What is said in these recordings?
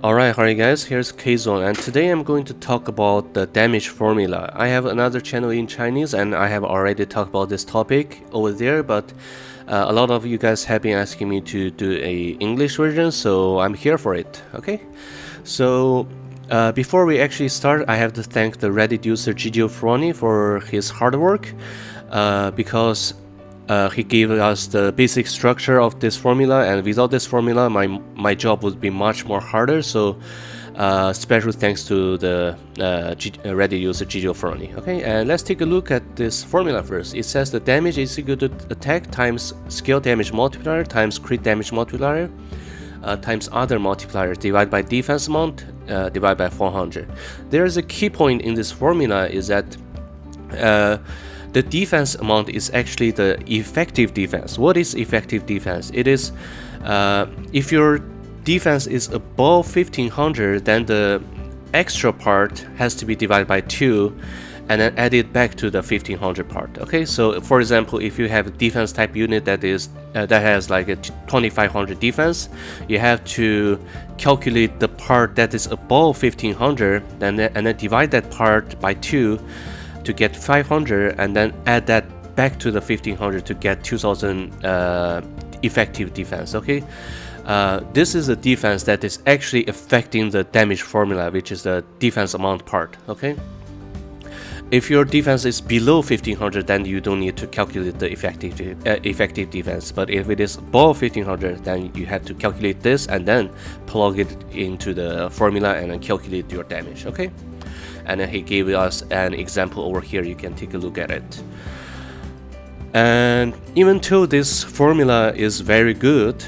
Alright, hi guys, here's KZONE, and today I'm going to talk about the damage formula. I have another channel in Chinese and I have already talked about this topic over there, but a lot of you guys have been asking me to do a English version, so I'm here for it, okay? So before we actually start, I have to thank the Reddit user KZONE for his hard work, because he gave us the basic structure of this formula, and without this formula my job would be much more harder. So special thanks to the Reddit user KZONE. Okay, and let's take a look at this formula first. It says the damage is equal to attack times skill damage multiplier times crit damage multiplier times other multiplier divided by defense amount divided by 400. There is a key point in this formula is that the defense amount is actually the effective defense. What is effective defense? It is if your defense is above 1500, then the extra part has to be divided by 2 and then added back to the 1500 part. Okay, so for example, if you have a defense type unit that has like a 2500 defense, you have to calculate the part that is above 1500 and then divide that part by 2 to get 500, and then add that back to the 1500 to get 2000 effective defense. Okay, this is a defense that is actually affecting the damage formula, which is the defense amount part. Okay, if your defense is below 1500, then you don't need to calculate the effective defense, but if it is above 1500, then you have to calculate this and then plug it into the formula and then calculate your damage. Okay, and then he gave us an example over here. You can take a look at it. And even though this formula is very good,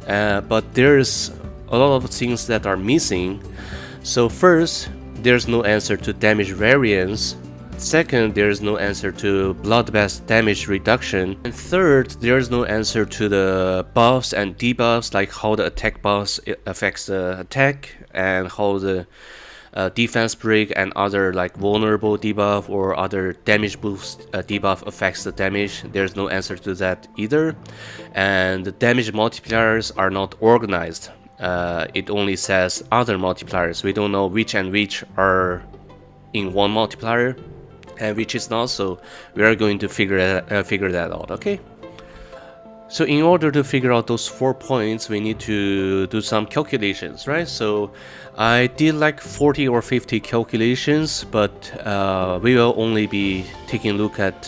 but there's a lot of things that are missing. So first, there's no answer to damage variance. Second, there's no answer to Bloodbath damage reduction. And third, there's no answer to the buffs and debuffs, like how the attack buffs affects the attack and how the defense break and other like vulnerable debuff or other damage boost debuff affects the damage. There's no answer to that either. And the damage multipliers are not organized. It only says other multipliers. We don't know which and which are in one multiplier and which is not, so we are going to figure that out. Okay, so in order to figure out those 4 points, we need to do some calculations, right? So I did like 40 or 50 calculations, but we will only be taking a look at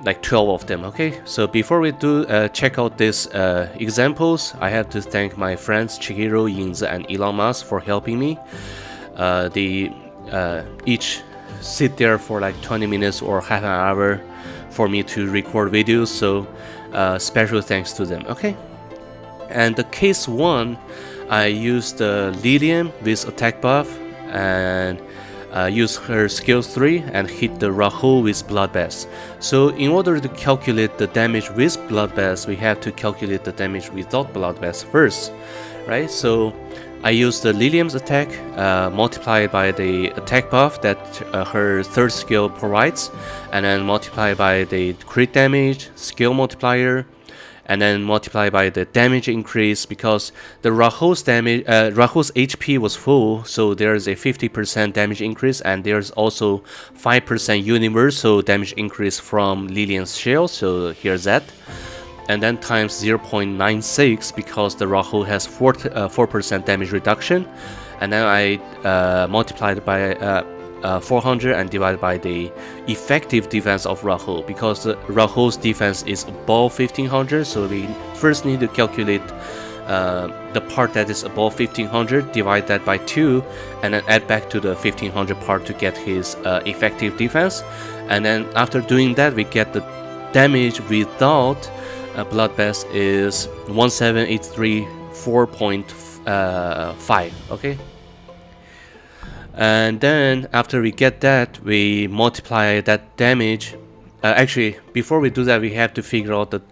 like 12 of them. Okay, so before we do check out these examples, I have to thank my friends Chihiro, Yinzi, and Elon Musk for helping me. They each sit there for like 20 minutes or half an hour for me to record videos, so special thanks to them. Okay, and the case 1, I used Lilium with attack buff and use her skill 3 and hit the Rahul with Bloodbath. So in order to calculate the damage with Bloodbath, we have to calculate the damage without Bloodbath first, right? So I used the Lilium's attack multiplied by the attack buff that her third skill provides, and then multiplied by the crit damage, skill multiplier, and then multiplied by the damage increase, because the Rahul's HP was full, so there's a 50% damage increase, and there's also 5% universal damage increase from Lilian's shield, so here's that. And then times 0.96 because the Rahul has 4% damage reduction, and then I multiplied by 400 and divided by the effective defense of Rahul, because Rahul's defense is above 1500, so we first need to calculate the part that is above 1500, divide that by 2, and then add back to the 1500 part to get his effective defense. And then after doing that, we get the damage without Bloodbath is 17834.5. Okay, and then after we get that, we multiply that damage. Actually, before we do that, we have to figure out that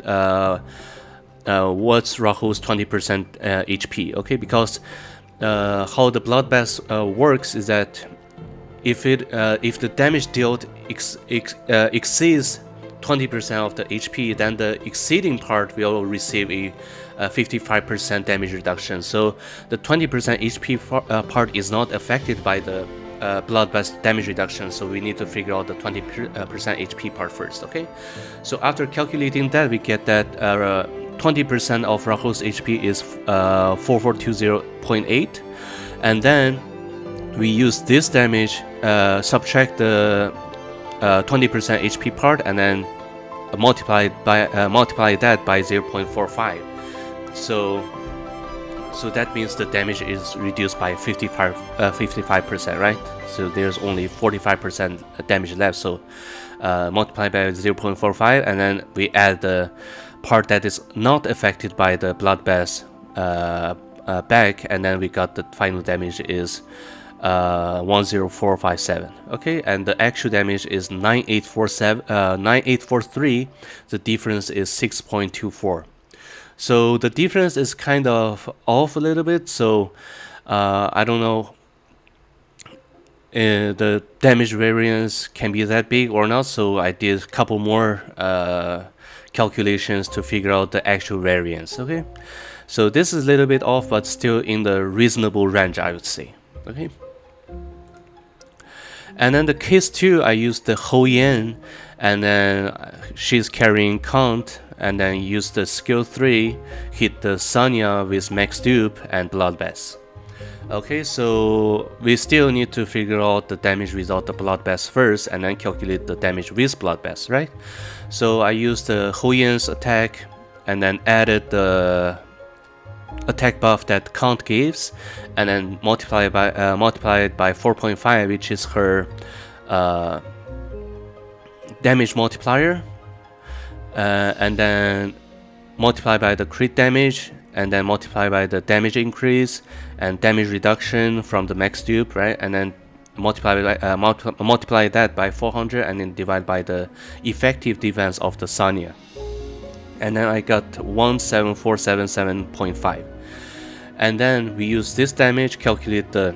what's Rahul's 20% HP. Okay, because how the Bloodbath works is that if the damage dealt exceeds 20% of the HP, then the exceeding part will receive a 55% damage reduction. So the 20% HP part is not affected by the Bloodbath damage reduction, so we need to figure out the 20% HP part first. Okay, so after calculating that, we get that 20% of Rahu's HP is 4420.8, and then we use this damage, subtract the 20% HP part, and then multiply that by 0.45. So that means the damage is reduced by 55%, right? So there's only 45% damage left. So multiply by 0.45, and then we add the part that is not affected by the Bloodbath back, and then we got the final damage is 10457. Okay, and the actual damage is 9843. The difference is 6.24. So the difference is kind of off a little bit, so I don't know the damage variance can be that big or not, so I did a couple more calculations to figure out the actual variance. Okay, so this is a little bit off, but still in the reasonable range, I would say. Okay, and then the case 2, I used the Ho Yan, and then she's carrying Count, and then use the skill 3, hit the Sonya with max dupe and Bloodbath. Okay, so we still need to figure out the damage without the Bloodbath first, and then calculate the damage with Bloodbath, right? So I used the Ho Yan's attack, and then added the attack buff that Count gives, and then multiply it by 4.5, which is her damage multiplier. And then multiply by the crit damage, and then multiply by the damage increase and damage reduction from the max dupe, right? And then multiply that by 400, and then divide by the effective defense of the Sonya. And then I got 17477.5. And then we use this damage, calculate the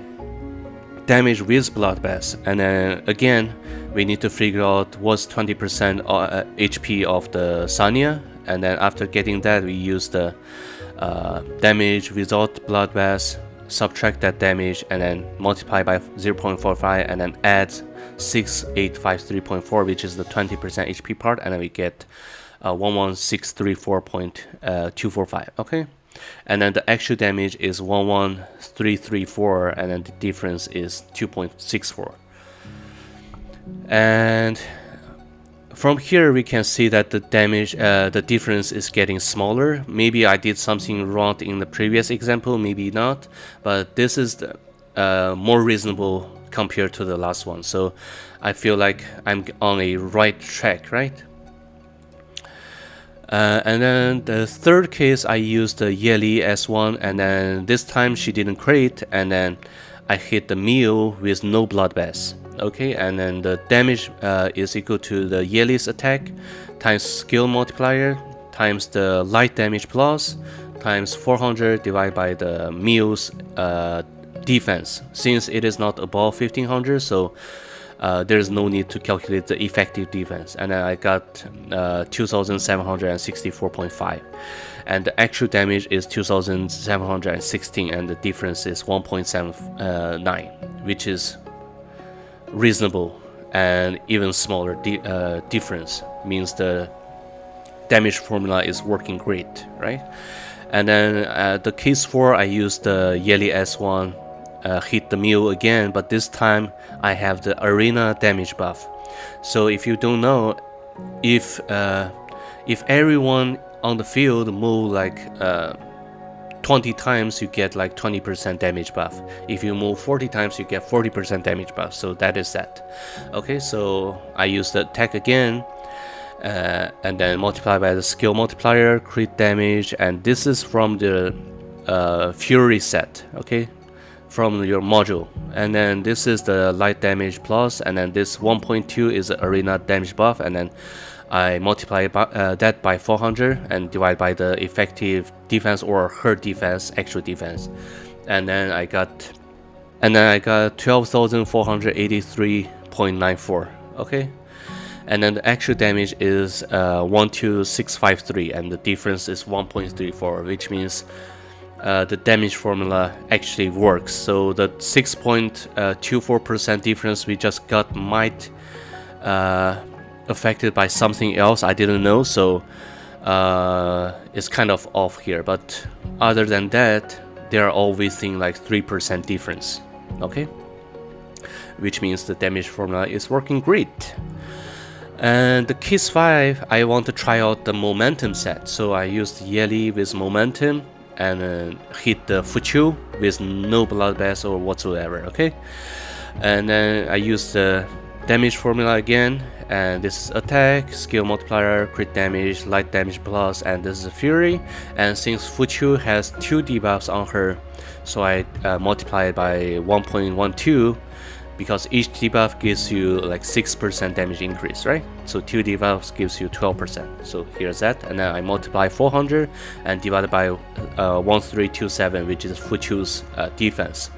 damage with Bloodbath, and then again we need to figure out what's 20% HP of the Sonya, and then after getting that, we use the damage without Bloodbath, subtract that damage, and then multiply by 0.45, and then add 6853.4, which is the 20% HP part, and then we get 11634.245. Okay, and then the actual damage is 11334, and then the difference is 2.64. And from here we can see that the damage, the difference is getting smaller. Maybe I did something wrong in the previous example, maybe not, but this is more reasonable compared to the last one. So I feel like I'm on a right track, right? And then the third case, I used the Yeli S1, and then this time she didn't crit, and then I hit the Mew with no Bloodbath. Okay, and then the damage is equal to the Yeli's attack times skill multiplier times the light damage plus times 400 divided by the Mew's defense. Since it is not above 1500, so there's no need to calculate the effective defense, and then I got 2764.5, and the actual damage is 2716, and the difference is 1.79, which is reasonable, and even smaller difference means the damage formula is working great, right? And then the case 4, I used the Yeli S1, hit the Mew again, but this time I have the arena damage buff. So if you don't know, if everyone on the field move like 20 times, you get like 20% damage buff. If you move 40 times, you get 40% damage buff. So that is that. Okay, so I use the attack again, and then multiply by the skill multiplier, crit damage, and this is from the Fury set, okay, from your module. And then this is the light damage plus, and then this 1.2 is the arena damage buff, and then I multiply that by 400 and divide by the effective defense or her defense, actual defense, and then I got 12,483.94. Okay, and then the actual damage is 12653, and the difference is 1.34, which means the damage formula actually works. So the 6.24% difference we just got might affected by something else I didn't know, so it's kind of off here. But other than that, they are all within like 3% difference. Okay, which means the damage formula is working great. And the Kiss 5, I want to try out the momentum set, so I used Yeli with momentum and hit the Fuchu with no Bloodbath or whatsoever. Okay, and then I used the damage formula again, and this is attack, skill multiplier, crit damage, light damage plus, and this is Fury. And since Fuchu has 2 debuffs on her, so I multiply it by 1.12, because each debuff gives you like 6% damage increase, right? So 2 debuffs gives you 12%. So here's that, and then I multiply 400 and divide by 1327, which is Fuchu's defense.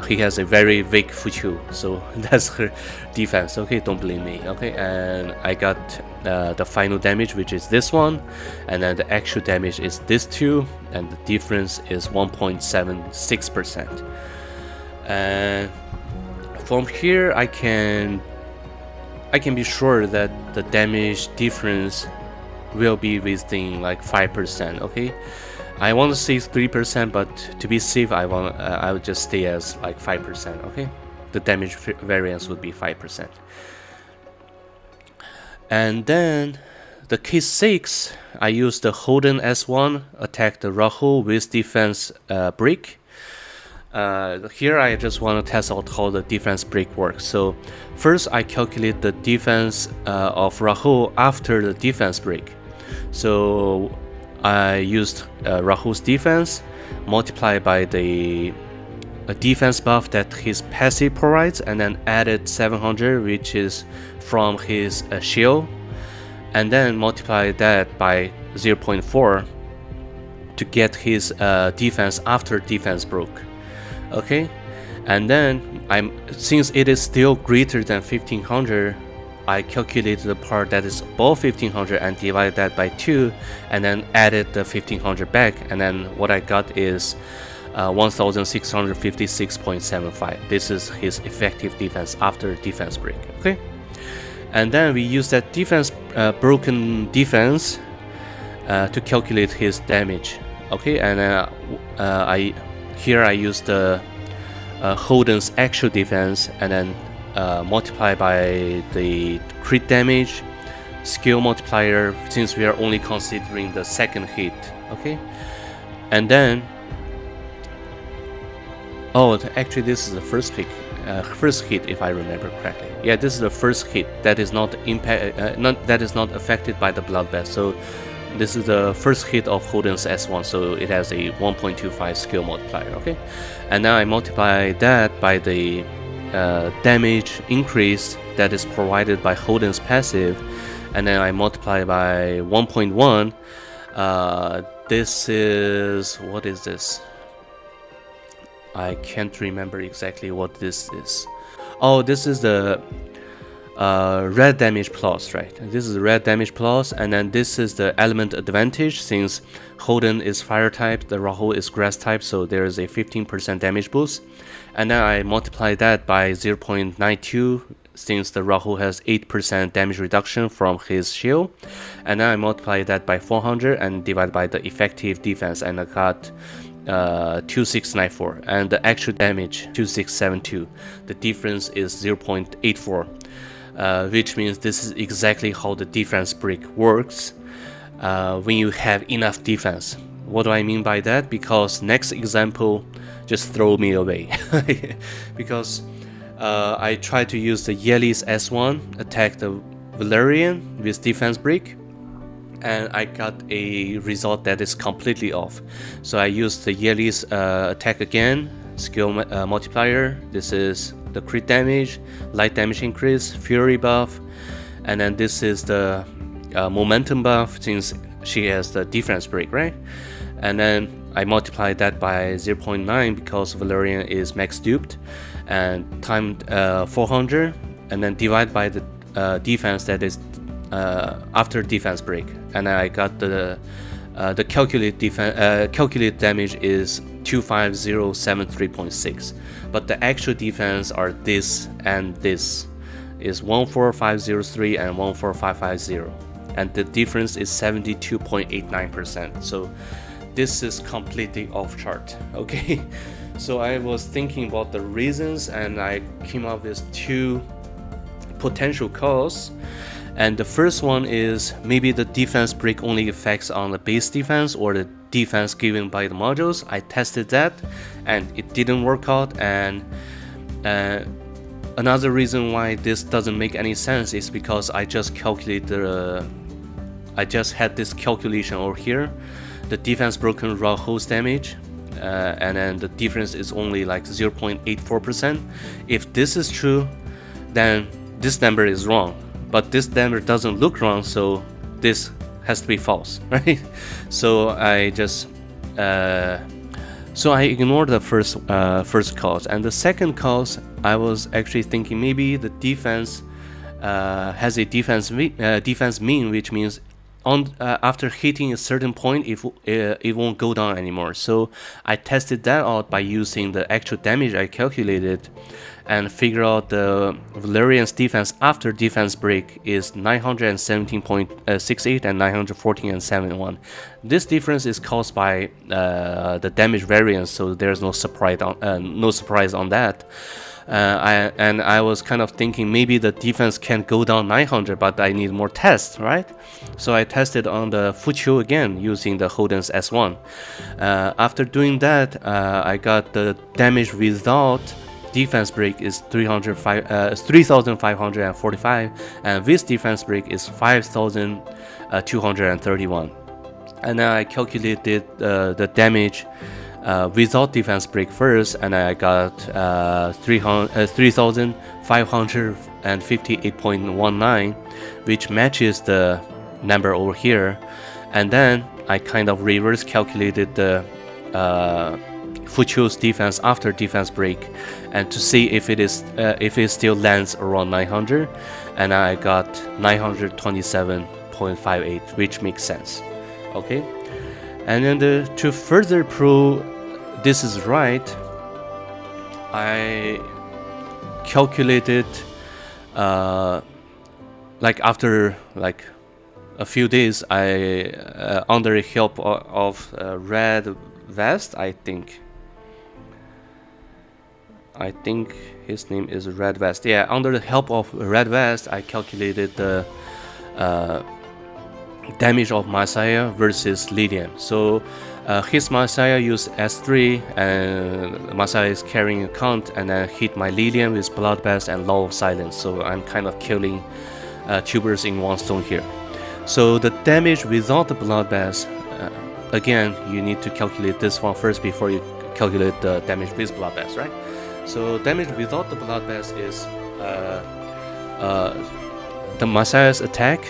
He has a very weak Fuchu, so that's her defense. Okay, don't blame me. Okay, and I got the final damage, which is this one, and then the actual damage is this 2, and the difference is 1.76%. And from here, I can be sure that the damage difference will be within like 5%. Okay, I want to say 3%, but to be safe, I would just stay as like 5%. Okay, the damage variance would be 5%. And then the case 6, I used the Holden S1, attack the Rahul with defense break. Here I just want to test out how the defense break works. So first I calculate the defense of Rahul after the defense break. So I used Rahul's defense multiplied by the defense buff that his passive provides, and then added 700, which is from his shield, and then multiply that by 0.4 to get his defense after defense broke. Okay, and then since it is still greater than 1500, I calculated the part that is above 1500 and divided that by 2, and then added the 1500 back, and then what I got is 1656.75. This is his effective defense after defense break. Okay, and then we use that defense broken defense to calculate his damage. Okay, and I use the Holden's actual defense, and then multiply by the crit damage, skill multiplier, since we are only considering the second hit. Okay, and then actually this is the first hit, if I remember correctly. Yeah, this is the first hit that is not affected by the Bloodbath. So this is the first hit of Holden's S1, so it has a 1.25 skill multiplier. Okay, and now I multiply that by the damage increase that is provided by Holden's passive, and then I multiply by 1.1. This is, what is this? I can't remember exactly what this is. Oh, this is the red damage plus, right? This is the red damage plus, and then this is the element advantage. Since Holden is fire type, the Rahul is grass type, so there is a 15% damage boost. And then I multiply that by 0.92, since the Rahul has 8% damage reduction from his shield. And then I multiply that by 400 and divide by the effective defense, and I got 2694, and the actual damage 2672. The difference is 0.84. Which means this is exactly how the defense break works when you have enough defense. What do I mean by that? Because next example just throw me away. Because I tried to use the Yeli's S1, attack the Valerian with defense break, and I got a result that is completely off. So I used the Yeli's attack again, skill multiplier. This is the crit damage, light damage increase, fury buff, and then this is the momentum buff, since she has the defense break, right? And then I multiply that by 0.9 because Valerian is max duped, and timed 400, and then divide by the defense that is after defense break, and I got the calculated damage is 25073.6, but the actual defense are this and this is 14503 and 14550, and the difference is 72.89%. So this is completely off chart. Okay, so I was thinking about the reasons, and I came up with two potential causes. And the first one is maybe the defense break only affects on the base defense or the defense given by the modules. I tested that and it didn't work out. And another reason why this doesn't make any sense is because I just had this calculation over here, the defense broken raw host damage, and then the difference is only like 0.84%. If this is true, then this number is wrong. But this number doesn't look wrong, so this has to be false, right? So I just ignored the first cause, and the second cause, I was actually thinking maybe the defense has a defense mean, which means after hitting a certain point, it won't go down anymore. So I tested that out by using the actual damage I calculated, and figure out the Valerian's defense after defense break is 917.68 and 914.71. This difference is caused by the damage variance, so there's no surprise on that. I was kind of thinking maybe the defense can go down 900, but I need more tests, right? So I tested on the Fuchu again using the Holden's S1. After doing that, I got the damage without defense break is 3,545, and this defense break is 5,231. And then I calculated the damage without defense break first, and I got 3,558.19, which matches the number over here. And then I kind of reverse calculated the Fuchu's defense after defense break, and to see if it still lands around 900, and I got 927.58, which makes sense. Okay, and then to further prove this is right, I calculated like after like a few days, I under the help of Red Vest, I think his name is Red Vest. Yeah, under the help of Red Vest, I calculated the damage of Messiah versus Lydian. So his Messiah used S3, and Messiah is carrying a count, and then hit my Lydian with Bloodbath and Law of Silence. So I'm kind of killing two birds in one stone here. So the damage without the Bloodbath, again, you need to calculate this one first before you calculate the damage with Bloodbath, right? So damage without the Bloodbath is the Messiah's attack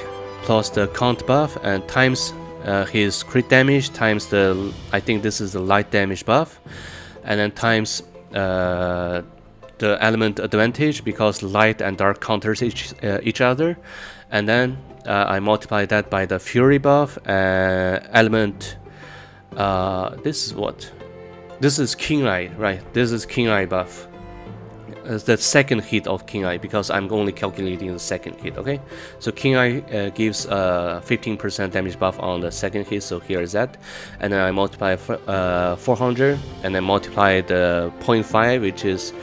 plus the count buff, and times his crit damage times the, I think this is the light damage buff, and then times the element advantage, because light and dark counters each other, and then I multiply that by the fury buff, element. This is what? This is King Eye, right? This is King Eye buff. The second hit of King Eye, because I'm only calculating the second hit, okay? So King Eye gives 15% damage buff on the second hit, so here is that. And then I multiply 400, and then multiply the 0.5, which is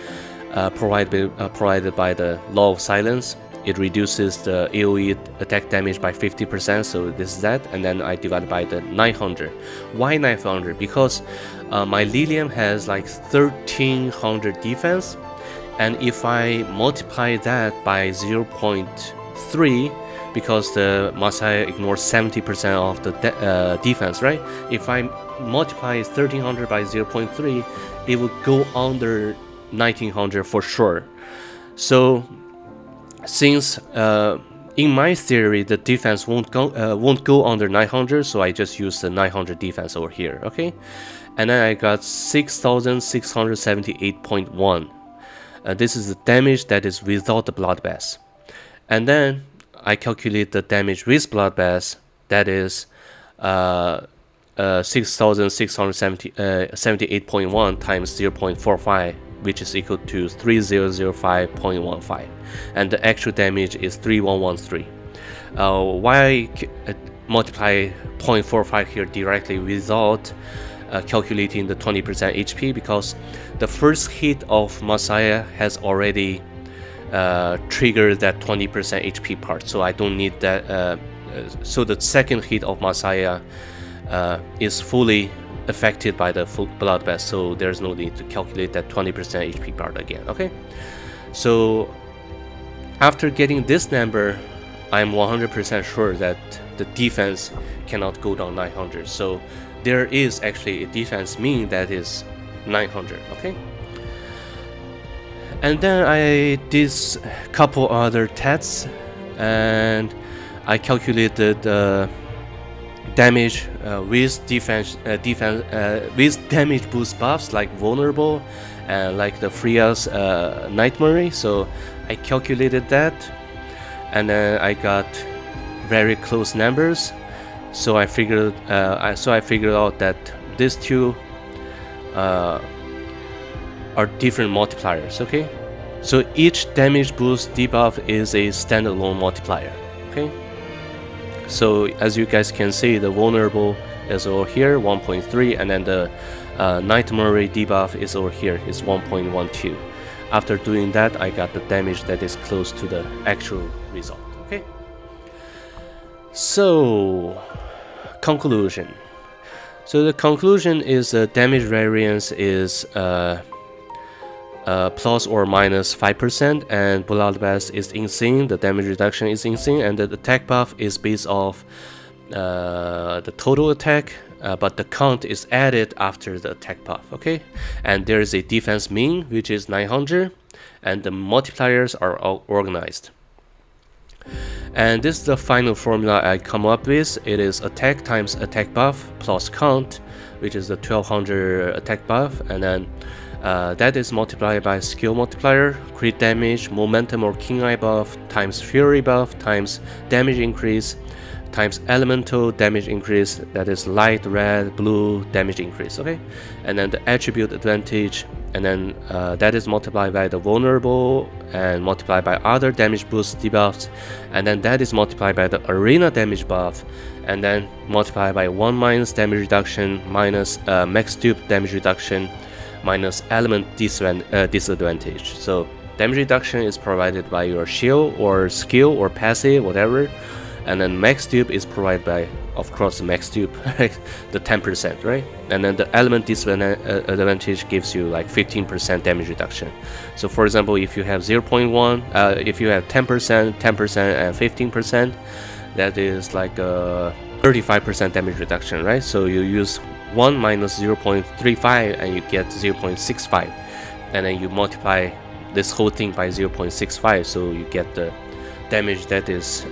provided by the Law of Silence. It reduces the AoE attack damage by 50%, so this is that. And then I divide by the 900. Why 900? Because my Lilium has like 1300 defense, and if I multiply that by 0.3, because the Messiah ignores 70% of the defense, right? If I multiply 1300 by 0.3, it would go under 1900 for sure. So since in my theory the defense won't go under 900, so I just use the 900 defense over here, okay? And then I got 6678.1. This is the damage that is without the Bloodbath. And then I calculate the damage with Bloodbath, that is 6,678.1 times 0.45, which is equal to 3005.15, and the actual damage is 3113. Why I multiply 0.45 here directly without calculating the 20% HP? Because the first hit of Messiah has already triggered that 20% HP part, so I don't need that. So the second hit of Messiah is fully affected by the full Bloodbath, so there's no need to calculate that 20% HP part again. Okay, so after getting this number, I'm 100% sure that the defense cannot go down 900. So there is actually a defense mean that is 900. Okay, and then I did a couple other tests, and I calculated the damage with with damage boost buffs like vulnerable and like the Freya's Nightmare. So I calculated that, and then I got very close numbers. So I figured out that these two are different multipliers. Okay, so each damage boost debuff is a standalone multiplier. Okay, so as you guys can see, the vulnerable is over here 1.3, and then the Nightmare debuff is over here, is 1.12. After doing that, I got the damage that is close to the actual result. Okay, so conclusion. So the conclusion is the damage variance is plus or minus 5%, and Bloodbath is insane, the damage reduction is insane, and the attack buff is based off the total attack, but the count is added after the attack buff. Okay, and there is a defense mean which is 900, and the multipliers are all organized. And this is the final formula I come up with. It is attack times attack buff plus count, which is the 1200 attack buff, and then that is multiplied by skill multiplier, crit damage, momentum or king eye buff, times fury buff, times damage increase, times elemental damage increase, that is light, red, blue damage increase. Okay, and then the attribute advantage, and then that is multiplied by the vulnerable and multiplied by other damage boost debuffs, and then that is multiplied by the arena damage buff, and then multiplied by 1 minus damage reduction minus max dupe damage reduction minus element disadvantage. So damage reduction is provided by your shield or skill or passive, whatever, and then max dupe is provided by, of course, max dupe, the 10%, right? And then the element disadvantage gives you like 15% damage reduction. So for example, if you have 0.1, if you have 10%, 10%, and 15%, that is like 35% damage reduction, right? So you use 1 minus 0.35 and you get 0.65, and then you multiply this whole thing by 0.65, so you get the damage that is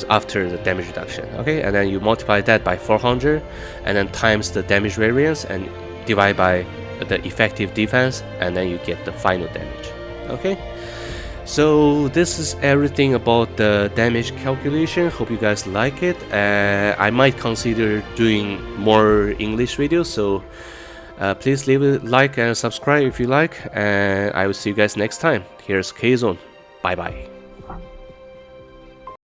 after the damage reduction. Okay, and then you multiply that by 400, and then times the damage variance and divide by the effective defense, and then you get the final damage. Okay, so this is everything about the damage calculation. Hope you guys like it. I might consider doing more English videos, so please leave a like and subscribe if you like, and I will see you guys next time. Here's KZONE. Bye bye.